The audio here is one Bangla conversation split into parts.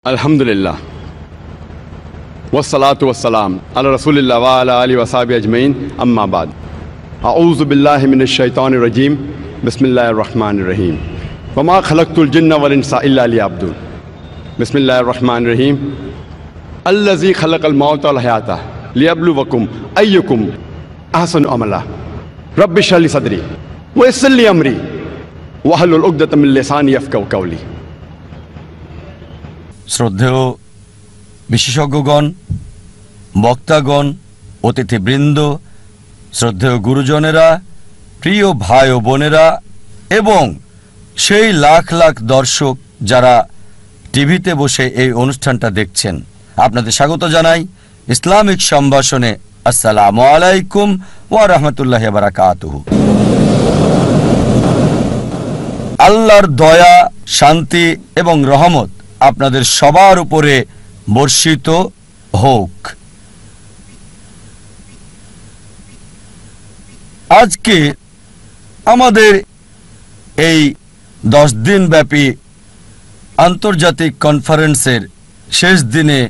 अल्हम्दुलिल्लाह वस्सलातु वस्सलाम अला रसूलिल्लाह व अला आलिहि वसहबि अजमईन अम्मा बाद अऊज़ु बिल्लाहि मिनश शैतानिर रजीम बिस्मिल्लाहिर रहमानिर रहीम वमा खलक़तुल जिन्ना वल इंसा इल्ला लियअब्दुन बिस्मिल्लाहिर रहमानिर रहीम अल्लज़ी खलक़ल मौता वल हयाता लियब्लुवकुम अय्युकुम अहसनु अमला रब्बि इश्रह ली सदरी व यस्सिर ली अमरी वहलुल उक़दतम मिन लिसानी यफ़क़हू क़ौली। শ্রদ্ধেয় বিশেষজ্ঞগণ, বক্তাগণ, অতিথিবৃন্দ, শ্রদ্ধেয় গুরুজনেরা, প্রিয় ভাই ও বোনেরা এবং সেই লাখ লাখ দর্শক যারা টিভিতে বসে এই অনুষ্ঠানটা দেখছেন, আপনাদের স্বাগত জানাই ইসলামিক সম্ভাষণে। আসসালামু আলাইকুম ওয়া রাহমাতুল্লাহি ওয়া বারাকাতুহু। আল্লাহর দয়া, শান্তি এবং রহমত আপনাদের সবার উপরে বর্ষিত হোক। আজকে আমাদের এই 10 দিন ব্যাপী আন্তর্জাতিক কনফারেন্সের শেষ দিনে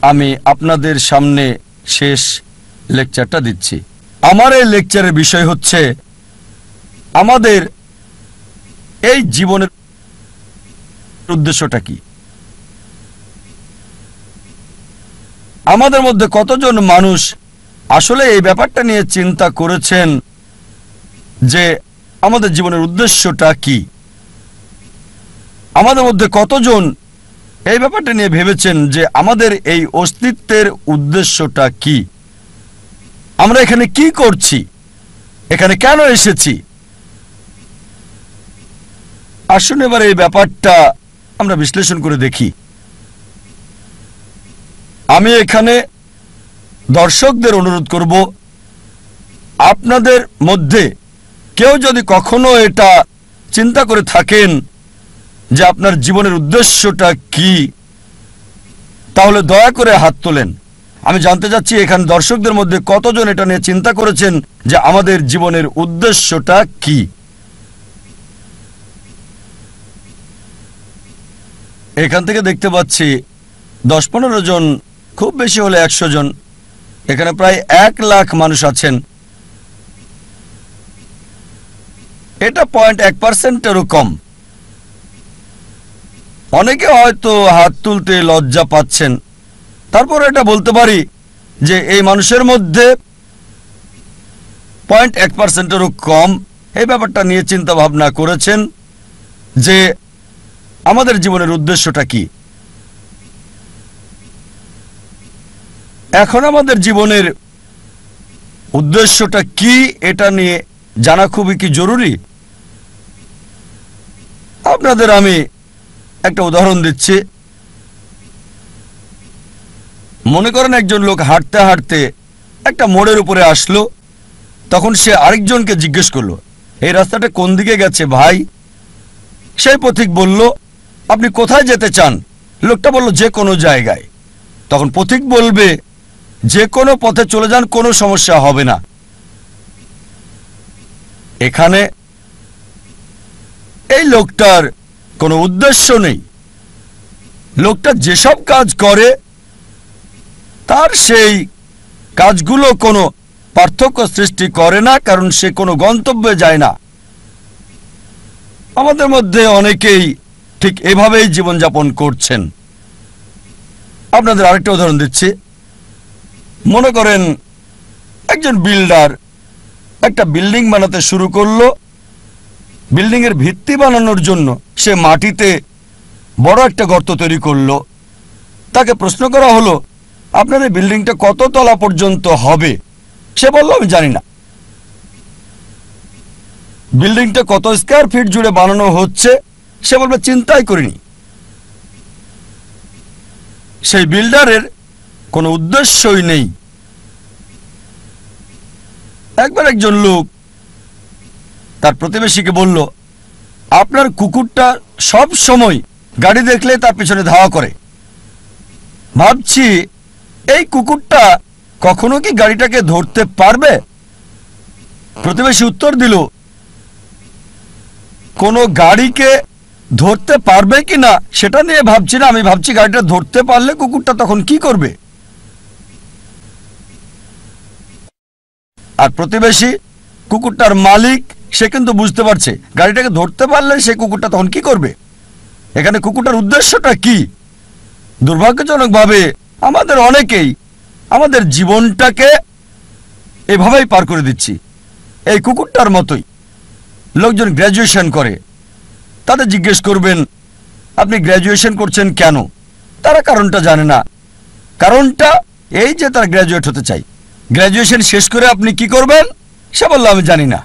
আমি আপনাদের সামনে শেষ লেকচারটা দিচ্ছি। আমার এই লেকচারের বিষয় হচ্ছে আমাদের এই জীবনের উদ্দেশ্যটা কি। আমাদের মধ্যে কতজন মানুষ আসলে এই ব্যাপারটা নিয়ে চিন্তা করেছেন যে আমাদের জীবনের উদ্দেশ্যটা কি? আমাদের মধ্যে কতজন এই ব্যাপারটা নিয়ে ভেবেছেন যে আমাদের এই অস্তিত্বের উদ্দেশ্যটা কি? আমরা এখানে কি করছি? এখানে কেন এসেছি? আসুন এবার এই ব্যাপারটা আমরা বিশ্লেষণ করে দেখি। আমি এখানে দর্শকদের অনুরোধ করব, আপনাদের মধ্যে কেউ যদি কখনো এটা চিন্তা করে থাকেন যে আপনার জীবনের উদ্দেশ্যটা কি, তাহলে দয়া করে হাত তোলেন। আমি জানতে চাচ্ছি এখানে দর্শকদের মধ্যে কতজন এটা নিয়ে চিন্তা করেছেন যে আমাদের জীবনের উদ্দেশ্যটা কি। এখান থেকে দেখতে পাচ্ছি 10-15 জন, খুব বেশি হলে 100 জন। এখানে প্রায় 1 লাখ মানুষ আছেন। এটা 0.1%-এরও কম। অনেকে হয়তো হাত তুলতে লজ্জা পাচ্ছেন, তারপর এটা বলতে পারি যে এই মানুষের মধ্যে 0.1%-এরও কম এই ব্যাপারটা নিয়ে চিন্তা ভাবনা করেছেন যে আমাদের জীবনের উদ্দেশ্যটা কি। এখন আমাদের জীবনের উদ্দেশ্যটা কি এটা নিয়ে জানা খুবই কি জরুরি। আপনাদের আমি একটা উদাহরণ দিচ্ছি। মনে করেন একজন লোক হাঁটতে হাঁটতে একটা মোড়ের উপরে আসলো, তখন সে আরেকজনকে জিজ্ঞেস করলো, এই রাস্তাটা কোন দিকে গেছে ভাই? সেই পথিক বলল, আপনি কোথায় যেতে চান? লোকটা বলল, যে কোনো জায়গায়। তখন পথিক বলবে, যে কোনো পথে চলে যান, কোনো সমস্যা হবে না। এখানে এই লোকটার কোনো উদ্দেশ্য নেই। লোকটা যেসব কাজ করে তার সেই কাজগুলো কোনো পার্থক্য সৃষ্টি করে না, কারণ সে কোনো গন্তব্যে যায় না। আমাদের মধ্যে অনেকেই ঠিক এভাবেই জীবনযাপন করছেন। আপনাদের আরেকটা উদাহরণ দিচ্ছি। মনে করেন একজন বিল্ডার একটা বিল্ডিং বানাতে শুরু করলো। বিল্ডিংয়ের ভিত্তি বানানোর জন্য সে মাটিতে বড় একটা গর্ত তৈরি করলো। তাকে প্রশ্ন করা হলো, আপনার এই বিল্ডিংটা কত তলা পর্যন্ত হবে? সে বলল, আমি জানি না। বিল্ডিংটা কত স্কয়ার ফিট জুড়ে বানানো হচ্ছে? সে বলবে, চিন্তাই করিনি। সেই বিল্ডারের কোনো উদ্দেশ্যই নেই। একবার একজন লোক তার প্রতিবেশীকে বলল, আপনার কুকুরটা সব সময় গাড়ি দেখলে তার পিছনে ধাওয়া করে। ভাবছি এই কুকুরটা কখনো কি গাড়িটাকে ধরতে পারবে? প্রতিবেশী উত্তর দিল, কোনো গাড়িকে ধরতে পারবে কিনা সেটা নিয়ে ভাবছি না, আমি ভাবছি গাড়িটা ধরতে পারলে কুকুরটা তখন কি করবে। আর প্রতিবেশী কুকুরটার মালিক সে কিন্তু বুঝতে পারছে গাড়িটাকে ধরতে পারলে সে কুকুরটা তখন কি করবে। এখানে কুকুরটার উদ্দেশ্যটা কি? দুর্ভাগ্যজনকভাবে আমাদের অনেকেই আমাদের জীবনটাকে এভাবেই পার করে দিচ্ছি এই কুকুরটার মতোই। লোকজন গ্র্যাজুয়েশন করে, তাদের জিজ্ঞেস করবেন আপনি গ্র্যাজুয়েশন করছেন কেন? তারা কারণটা জানে না। কারণটা এই যে তারা গ্র্যাজুয়েট হতে চায়। গ্র্যাজুয়েশন শেষ করে আপনি কি করবেন সে বলল আমি জানি না।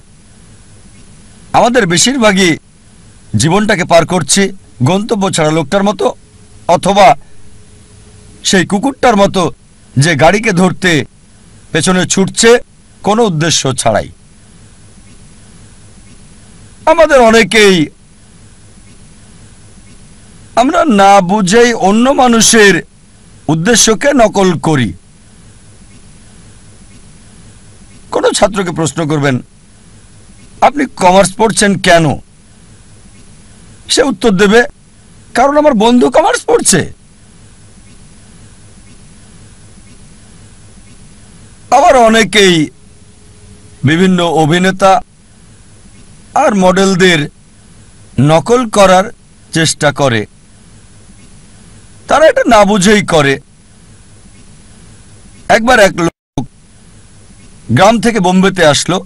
আমাদের বেশিরভাগই জীবনটাকে পার করছি গন্তব্য ছাড়া লোকটার মতো, অথবা সেই কুকুরটার মতো যে গাড়িকে ধরতে পেছনে ছুটছে কোনো উদ্দেশ্য ছাড়াই। আমাদের অনেকেই আমরা না বুঝেই অন্য মানুষের উদ্দেশ্যকে নকল করি। কোনো ছাত্রকে প্রশ্ন করবেন আপনি কমার্স পড়ছেন কেন? সে উত্তর দেবে কারণ আমার বন্ধু কমার্স পড়ছে। আবার অনেকেই বিভিন্ন অভিনেতা আর মডেলদের নকল করার চেষ্টা করে। তারা এটা না বুঝেই করে। একবার এক লোক গ্রাম থেকে বোম্বেতে আসলো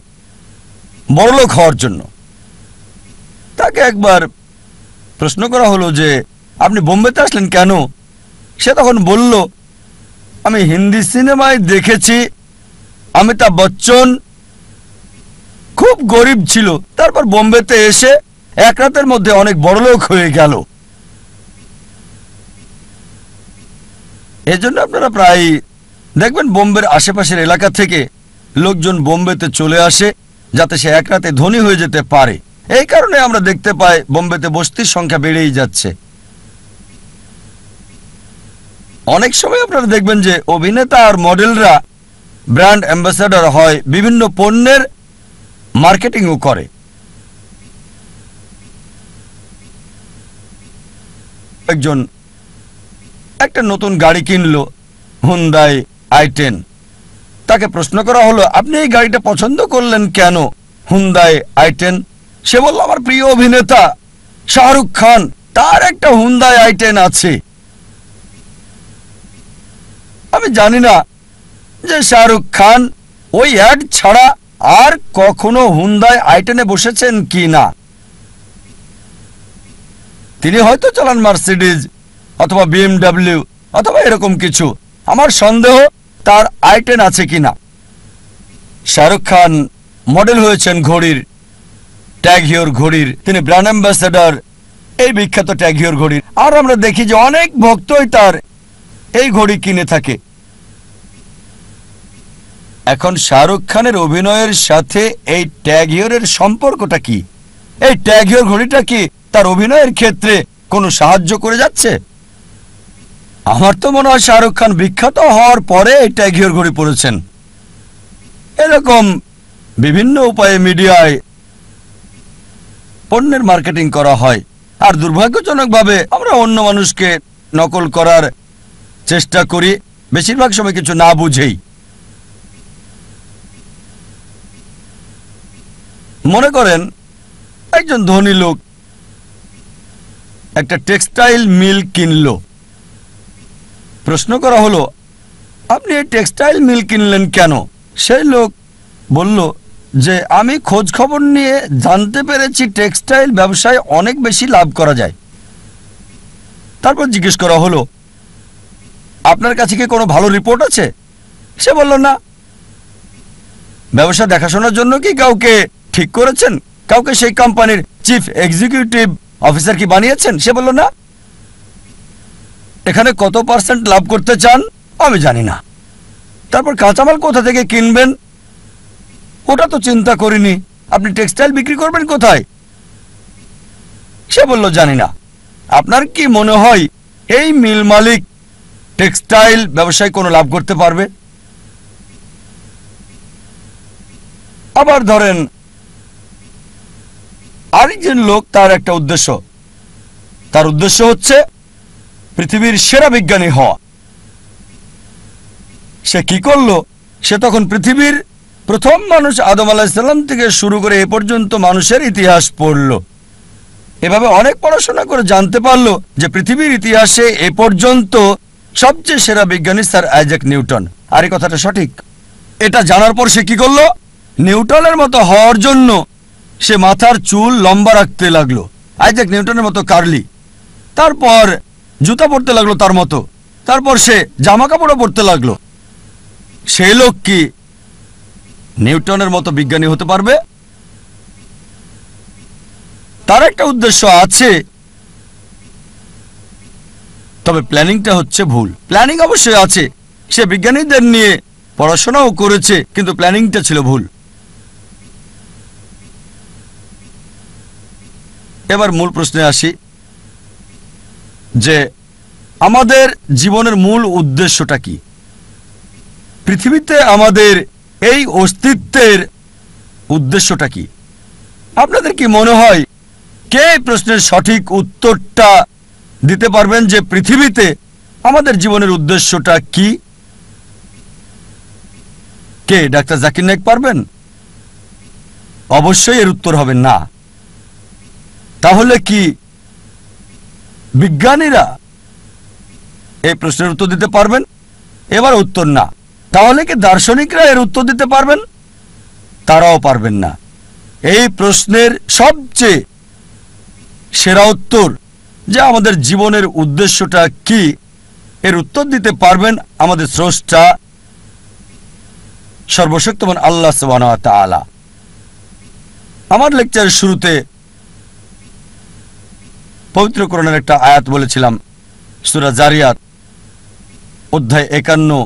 বড়লোক হওয়ার জন্য। তাকে একবার প্রশ্ন করা হলো যে আপনি বোম্বেতে আসলেন কেন? সে তখন বলল আমি হিন্দি সিনেমায় দেখেছি অমিতাভ বচ্চন খুব গরিব ছিল, তারপর বোম্বেতে এসে এক রাতের মধ্যে অনেক বড়লোক হয়ে গেল। এজন্য আপনারা প্রায় দেখবেন বোম্বের আশেপাশের এলাকা থেকে লোকজন বোম্বেতে চলে আসে যাতে সে এক রাতে ধনী হয়ে যেতে পারে। এই কারণে আমরা দেখতে পাই বোম্বেতে বস্তির সংখ্যা বেড়েই যাচ্ছে। অনেক সময় আপনারা দেখবেন যে অভিনেতা আর মডেলরা ব্র্যান্ড অ্যাম্বাসাডর হয়, বিভিন্ন পণ্যের মার্কেটিংও করে। একজন একটা নতুন গাড়ি কিনলো, হুন্ডাই i10। তাকে প্রশ্ন করা হলো আপনি এই গাড়িটা পছন্দ করলেন কেন? Hyundai i10। সে বলল আমার প্রিয় অভিনেতা শাহরুখ খান, তার একটা হুন্ডাই i10 আছে। আমি জানি না যে শাহরুখ খান ওই অ্যাড ছাড়া আর কখনো হুন্ডাই i10-এ বসেছেন কি না। তিনি হয়তো চালান মার্সিডিজ অথবা BMW অথবা এরকম কিছু। আমার সন্দেহ তার i10 আছে কিনা। শাহরুখ খান মডেল হয়েছেন ঘড়ির, ট্যাগ হিওর ঘড়ির। তিনি ব্র্যান্ড অ্যাম্বাসেডর এই বিখ্যাত ট্যাগ হিওর ঘড়ির। আর আমরা দেখি যে অনেক ভক্তই তার এই ঘড়ি কিনে থাকে। এখন শাহরুখ খানের অভিনয়ের সাথে এই ট্যাগ হিওরের সম্পর্কটা কি? এই ট্যাগ হিওর ঘড়িটা কি তার অভিনয়ের ক্ষেত্রে কোনো সাহায্য করে যাচ্ছে? আমার তো মনে হয় শাহরুখ খান বিখ্যাত হওয়ার পরে এই ট্যাগ হিওর ঘড়ি পরেছেন। এরকম বিভিন্ন উপায়ে মিডিয়ায় পণ্যের মার্কেটিং করা হয়। আর দুর্ভাগ্যজনকভাবে আমরা অন্য মানুষকে নকল করার চেষ্টা করি, বেশিরভাগ সময় কিছু না বুঝেই। মনে করেন একজন ধনী লোক একটা টেক্সটাইল মিল কিনলো। প্রশ্ন করা হলো আপনি এই টেক্সটাইল মিল কিনলেন কেন? সেই লোক বলল যে আমি খোঁজ খবর নিয়ে জানতে পেরেছি টেক্সটাইল ব্যবসায় অনেক বেশি লাভ করা যায়। তারপর জিজ্ঞেস করা হলো আপনার কাছে কি কোনো ভালো রিপোর্ট আছে? সে বলল না। ব্যবসা দেখাশোনার জন্য কি কাউকে ঠিক করেছেন? কাউকে সেই কোম্পানির চিফ এক্সিকিউটিভ অফিসার কি বানিয়েছেন? সে বলল না। এখানে কত % লাভ করতে চান আমি জানি না। তারপর কাঁচামাল কোথা থেকে কিনবেন ওটা তো চিন্তা করিনি। আপনি টেক্সটাইল বিক্রি করবেন কোথায়? সে বলল জানি না। আপনার কি মনে হয় এই মিল মালিক টেক্সটাইল ব্যবসায় কোনো লাভ করতে পারবে? আবার ধরেন আরেকজন লোক, তার একটা উদ্দেশ্য, তার উদ্দেশ্য হচ্ছে পৃথিবীর সেরা বিজ্ঞানী হওয়া। সে কি করলো? সে তখন পৃথিবীর প্রথম মানুষ আদম আলাইহিস সালাম থেকে শুরু করে এ পর্যন্ত মানুষের ইতিহাস পড়ল। এভাবে অনেক পড়াশোনা করে জানতে পারল যে পৃথিবীর ইতিহাসে এ পর্যন্ত সবচেয়ে সেরা বিজ্ঞানী স্যার আইজ্যাক নিউটন। আর এই কথাটা সঠিক। এটা জানার পর সে কি করলো? নিউটনের মতো হওয়ার জন্য সে মাথার চুল লম্বা রাখতে লাগলো, আইজ্যাক নিউটনের মতো কার্লি। তারপর জুতা পরতে লাগলো তার মতো। তারপর সে জামা কাপড়ও পরতে লাগলো। সেই লোক কি নিউটনের মতো বিজ্ঞানী হতে পারবে? তার একটা উদ্দেশ্য আছে, তবে প্ল্যানিংটা হচ্ছে ভুল। প্ল্যানিং অবশ্যই আছে, সে বিজ্ঞানীদের নিয়ে পড়াশোনাও করেছে, কিন্তু প্ল্যানিংটা ছিল ভুল। এবার মূল প্রশ্নে আসি যে আমাদের জীবনের মূল উদ্দেশ্যটা কি? পৃথিবীতে আমাদের এই অস্তিত্বের উদ্দেশ্যটা কি? আপনাদের কি মনে হয় কে এই প্রশ্নের সঠিক উত্তরটা দিতে পারবেন যে পৃথিবীতে আমাদের জীবনের উদ্দেশ্যটা কি? কে? ডাক্তার জাকির নায়েক পারবেন? অবশ্যই এর উত্তর হবে না। তাহলে কি বিজ্ঞানীরা এই প্রশ্নের উত্তর দিতে পারবেন? এবার উত্তর না। তাহলে কি দার্শনিকরা এর উত্তর দিতে পারবেন? তারাও পারবেন না। এই প্রশ্নের সবচেয়ে সেরা উত্তর যে আমাদের জীবনের উদ্দেশ্যটা কি, এর উত্তর দিতে পারবেন আমাদের স্রষ্টা সর্বশক্তিমান আল্লাহ সুবহানাহু ওয়া তাআলা। আমার লেকচারের শুরুতে পবিত্র কোরআনের একটা আয়াত বলেছিলাম, সূরা জারিয়াত অধ্যায় 51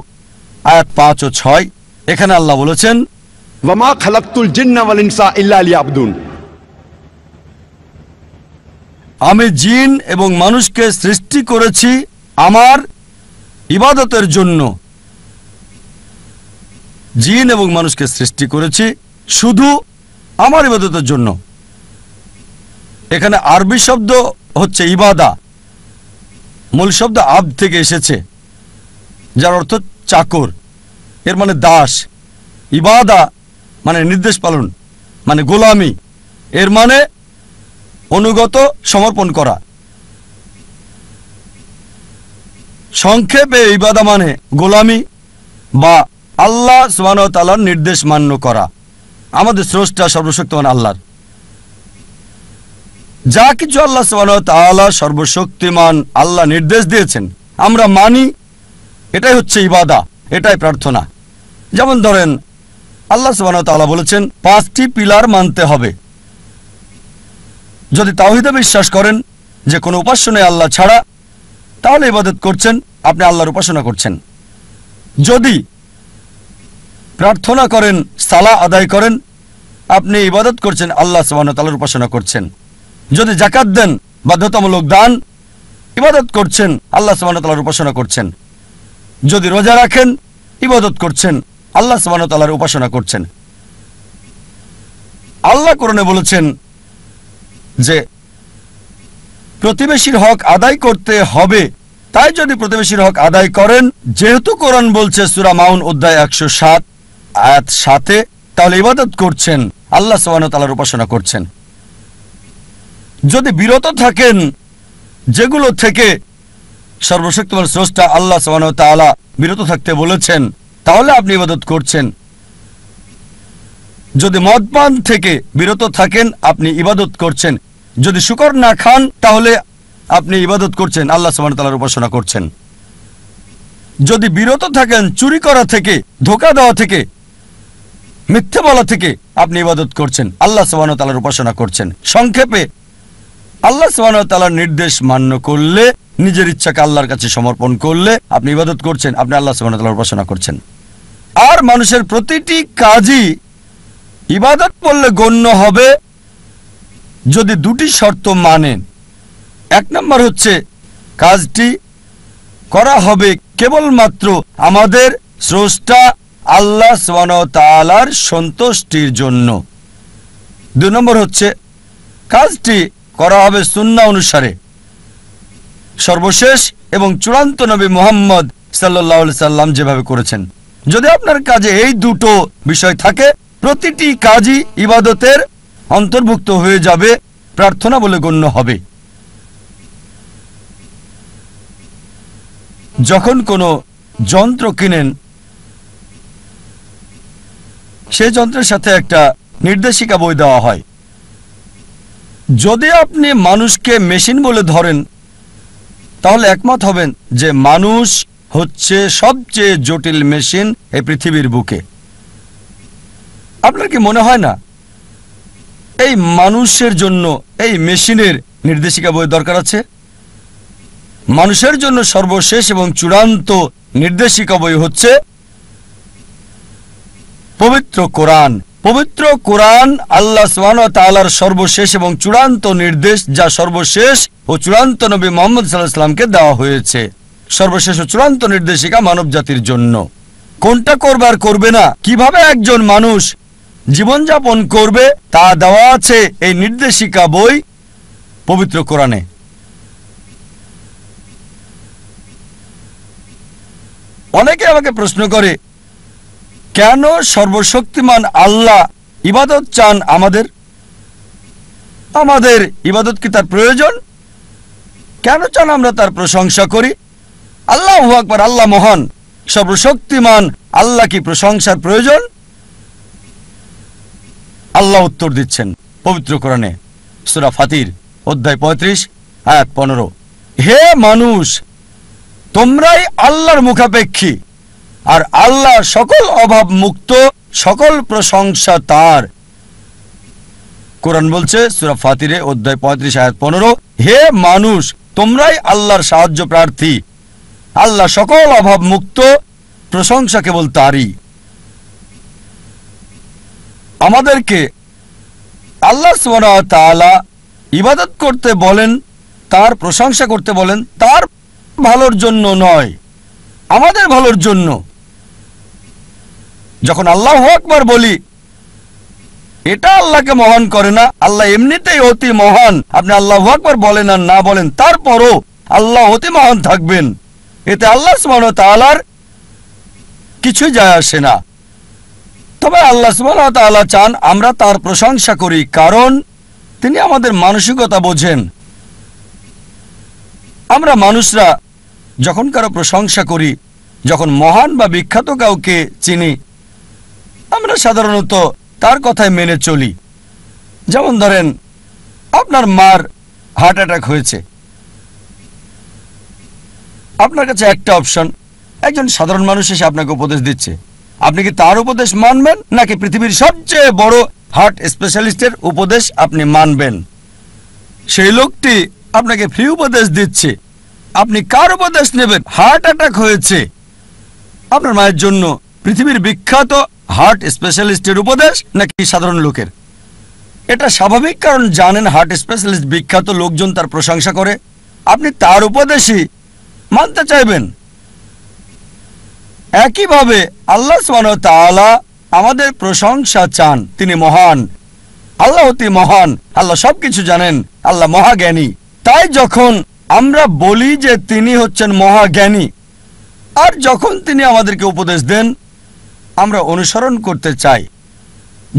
আয়াত 5 ও 6। এখানে আল্লাহ বলেছেন, ওয়ামা খালাকতুল জিন্না ওয়াল ইনসা ইল্লা লিয়াবুদুন। আমি জিন এবং মানুষকে সৃষ্টি করেছি আমার ইবাদতের জন্য। জিন এবং মানুষকে সৃষ্টি করেছি শুধু আমার ইবাদতের জন্য। এখানে আরবি শব্দ হচ্ছে ইবাদা, মূল শব্দ আব্দ থেকে এসেছে, যার অর্থ চাকর, এর মানে দাস। ইবাদা মানে নির্দেশ পালন, মানে গোলামি, এর মানে অনুগত, সমর্পণ করা। সংক্ষেপে ইবাদা মানে গোলামি বা আল্লাহ সুবহানাহু ওয়া তাআলার নির্দেশ মান্য করা। আমাদের স্রষ্টা সর্বশক্তিমান আল্লাহর যা কিছু আল্লাহ সুবহানাহু ওয়া তাআলা সর্বশক্তিমান আল্লাহ নির্দেশ দিয়েছেন আমরা মানি, এটাই হচ্ছে ইবাদা, এটাই প্রার্থনা। যেমন ধরেন আল্লাহ সুবহানাহু ওয়া তাআলা বলেছেন 5টি পিলার মানতে হবে। যদি তাওহীদে বিশ্বাস করেন যে কোনো উপাস্য নেই আল্লাহ ছাড়া, তাহলে ইবাদত করছেন, আপনি আল্লাহর উপাসনা করছেন। যদি প্রার্থনা করেন, সালাহ আদায় করেন, আপনি ইবাদত করছেন, আল্লাহ সুবহানাহু ওয়া তাআলার উপাসনা করছেন। যদি যাকাত দেন, বাধ্যতামূলক দান, ইবাদত করছেন, আল্লাহ সুবহানাহু ওয়া তাআলার উপাসনা করছেন। যদি রোজা রাখেন, ইবাদত করছেন, আল্লাহ সুবহানাহু ওয়া তাআলার উপাসনা করছেন। আল্লাহ কোরআনে বলেছেন যে প্রতিবেশীর হক আদায় করতে হবে, তাই যদি প্রতিবেশীর হক আদায় করেন, যেহেতু কোরআন বলছে সূরা মাউন অধ্যায় 107 আয়াত 7, তাহলে ইবাদত করছেন, আল্লাহ সুবহানাহু ওয়া তাআলার উপাসনা করছেন। যদি বিরত থাকেন যেগুলো থেকে সর্বশক্তিমান স্রষ্টা আল্লাহ সুবহানাহু ওয়া তাআলা বিরত থাকতে বলেছেন, তাহলে আপনি ইবাদত করছেন। যদি মদপান থেকে বিরত থাকেন, আপনি ইবাদত করছেন। যদি শুকর না খান, তাহলে আপনি ইবাদত করছেন, আল্লাহ সুবহানাহু ওয়া তাআলার উপাসনা করছেন। যদি বিরত থাকেন চুরি করা থেকে, ধোঁকা দেওয়া থেকে, মিথ্যে বলা থেকে, আপনি ইবাদত করছেন, আল্লাহ সুবহানাহু ওয়া তাআলার উপাসনা করছেন। সংক্ষেপে আল্লাহ সুবহানাহু ওয়া তাআলার নির্দেশ মান্য করলে, নিজের ইচ্ছাকে আল্লাহর কাছে সমর্পণ করলে আপনি ইবাদত করছেন, আপনি আল্লাহ সুবহানাহু ওয়া তাআলার উপাসনা করছেন। আর মানুষের প্রতিটি কাজই ইবাদত বললে গণ্য হবে যদি দুটি শর্ত মানেন। এক নম্বর হচ্ছে কাজটি করা হবে কেবলমাত্র আমাদের স্রষ্টা আল্লাহ সুবহানাহু ওয়া তাআলার সন্তুষ্টির জন্য। 2 নম্বর হচ্ছে কাজটি করা হবে সুন্নাহ অনুসারে, সর্বশেষ এবং চূড়ান্ত নবী মুহাম্মদ সাল্লাল্লাহু আলাইহি সাল্লাম যেভাবে করেছেন। যদি আপনার কাজে এই দুটো বিষয় থাকে, প্রতিটি কাজই ইবাদতের অন্তর্ভুক্ত হয়ে যাবে, প্রার্থনা বলে গণ্য হবে। যখন কোনো যন্ত্র কিনেন, সেই যন্ত্রের সাথে একটা নির্দেশিকা বই দেওয়া হয়। যদি আপনি মানুষকে মেশিন বলে ধরেন, তাহলে একমত হবেন যে মানুষ হচ্ছে সবচেয়ে জটিল মেশিন এই পৃথিবীর বুকে। আপনার কি মনে হয় না এই মানুষের জন্য এই মেশিনের নির্দেশিকা বই দরকার আছে? মানুষের জন্য সর্বশেষ এবং চূড়ান্ত নির্দেশিকা বই হচ্ছে পবিত্র কোরআন। পবিত্র কোরআন আল্লাহ সুবহানাহু ওয়া তাআলার সর্বশেষ এবং চূড়ান্ত নির্দেশ, যা সর্বশেষ ও চূড়ান্ত নবী মুহাম্মদ সাল্লাল্লাহু আলাইহি ওয়াসাল্লামকে দেওয়া হয়েছে। সর্বশেষ ও চূড়ান্ত নির্দেশিকা মানব জাতির জন্য। কোনটা করবে আর করবে না, কিভাবে একজন মানুষ জীবনযাপন করবে, তা দেওয়া আছে এই নির্দেশিকা বই পবিত্র কোরআনে। অনেকে আমাকে প্রশ্ন করে, কেন সর্বশক্তিমান আল্লাহ ইবাদত চান আমাদের? আমাদের ইবাদত কি তার প্রয়োজন? কেন চান আমরা তার প্রশংসা করি? আল্লাহু আকবার, আল্লাহ মহান, সর্বশক্তিমান, আল্লাহ কি প্রশংসার প্রয়োজন? আল্লাহ উত্তর দিচ্ছেন পবিত্র কোরআনে, সূরা ফাতির অধ্যায় 35 আয়াত 15, হে মানুষ, তোমরাই আল্লাহর মুখাপেক্ষী, আর আল্লাহ সকল অভাব মুক্ত, সকল প্রশংসা তার। কোরআন বলছে সূরা ফাতিরে অধ্যায় 35 আয়াত 15, হে মানুষ, তোমরাই আল্লাহর সাহায্য প্রার্থী, আল্লাহ সকল অভাব মুক্ত, প্রশংসা কেবল তারই। আমাদেরকে আল্লাহ সুবহানাহু ওয়া তাআলা ইবাদত করতে বলেন, তার প্রশংসা করতে বলেন, তার ভালোর জন্য নয়, আমাদের ভালোর জন্য। যখন আল্লাহু আকবার বলি, এটা আল্লাহকে মহান করে না, আল্লাহ এমনিতেই অতি মহান। আপনি আল্লাহু আকবার বলেন আর না বলেন, তারপরও আল্লাহ অতি মহান থাকবেন, এতে আল্লাহ সুবহানাহু ওয়া তাআলার কিছু যায় আসে না। তবে আল্লাহ সুবহানাহু ওয়া তাআলা চান আমরা তার প্রশংসা করি, কারণ তিনি আমাদের মানসিকতা বোঝেন। আমরা মানুষরা যখন কারো প্রশংসা করি, যখন মহান বা বিখ্যাত কাউকে চিনি, আমরা সাধারণত তার কথায় মেনে চলি। যেমন ধরেন, আপনার মার হার্ট অ্যাটাক হয়েছে, আপনার কাছে একটা অপশন, একজন সাধারণ মানুষ এসে আপনাকে উপদেশ দিচ্ছে, আপনি কি তার উপদেশ মানবেন নাকি পৃথিবীর সবচেয়ে বড় হার্ট স্পেশালিস্টের উপদেশ আপনি মানবেন? সেই লোকটি আপনাকে ফ্রি উপদেশ দিচ্ছে, আপনি কার উপদেশ নেবেন? হার্ট অ্যাটাক হয়েছে আপনার মায়ের জন্য, পৃথিবীর বিখ্যাত হার্ট স্পেশালিস্টের উপদেশ নাকি সাধারণ লোকের? এটা স্বাভাবিক, কারণ জানেন হার্ট স্পেশালিস্ট বিখ্যাত, লোকজন তার প্রশংসা করে, আপনি তার উপদেশই মানতে চাইবেন। একইভাবে আল্লাহ সুবহানাহু ওয়া তাআলা আমাদের প্রশংসা চান, তিনি মহান, আল্লাহ অতি মহান, আল্লাহ সবকিছু জানেন, আল্লাহ মহাজ্ঞানী। তাই যখন আমরা বলি যে তিনি হচ্ছেন মহাজ্ঞানী, আর যখন তিনি আমাদেরকে উপদেশ দেন, আমরা অনুসরণ করতে চাই।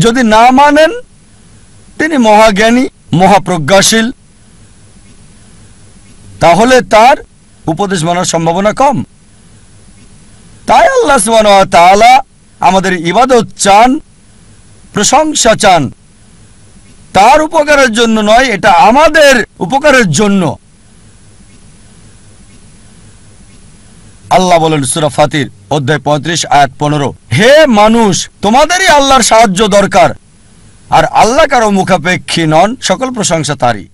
যদি না মানেন তিনি মহাজ্ঞানী, মহাপ্রজ্ঞাশীল, তাহলে তার উপদেশ মানার সম্ভাবনা কম। তাই আল্লাহ সুবহানাহু ওয়া তাআলা আমাদের ইবাদত চান, প্রশংসা চান, তার উপকারের জন্য নয়, এটা আমাদের উপকারের জন্য। আল্লাহ বলেন সূরা ফাতির অধ্যায় 35 আয়াত 15, হে মানুষ, তোমাদেরই আল্লাহর সাহায্য দরকার, আর আল্লাহ কারো মুখাপেক্ষী নন, সকল প্রশংসা তারই।